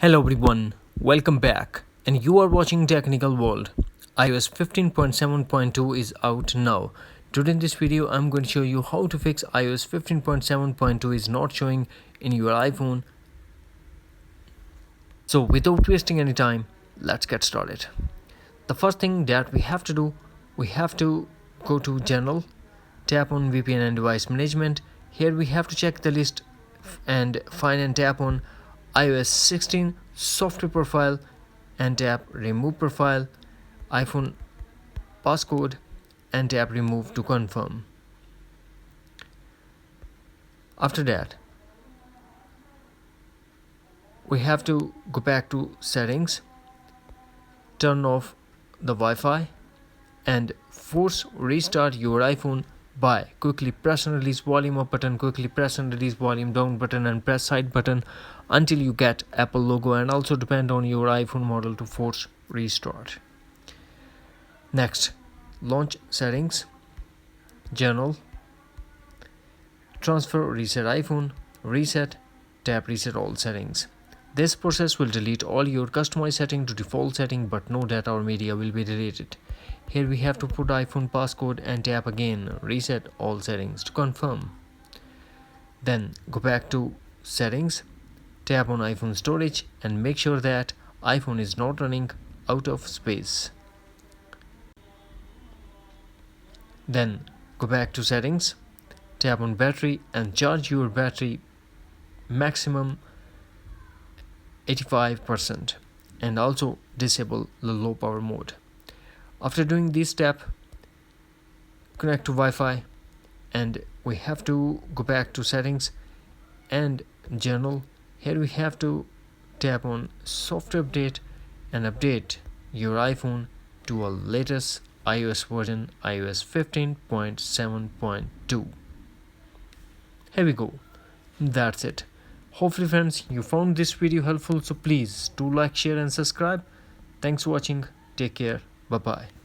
Hello everyone, welcome back, and you are watching Technical World. iOS 15.7.2 is out now. Today in this video, I'm going to show you how to fix iOS 15.7.2 is not showing in your iPhone. So without wasting any time, let's get started. The first thing that we have to do, we have to go to General, tap on VPN and Device Management. Here we have to check the list and find and tap on iOS 16 software profile and tap remove profile, iPhone passcode and tap remove to confirm. After that, we have to go back to settings, turn off the Wi-Fi and force restart your iPhone by quickly press and release volume up button, quickly press and release volume down button and press side button until you get Apple logo, and also depend on your iPhone model to force restart. Next, launch settings, general, transfer reset iPhone, reset, tap reset all settings. This process will delete all your customized setting to default setting, but no data or media will be deleted. Here we have to put iPhone passcode and tap again reset all settings to confirm. Then go back to settings, tap on iPhone storage and make sure that iPhone is not running out of space. Then go back to settings, tap on battery and charge your battery maximum 85% and also disable the low power mode. After doing this step, connect to Wi-Fi and we have to go back to settings and general. Here we have to tap on software update and update your iPhone to a latest iOS version, iOS 15.7.2. Here we go. That's it. Hopefully friends, you found this video helpful, so please do like, share and subscribe. Thanks for watching. Take care. Bye-bye.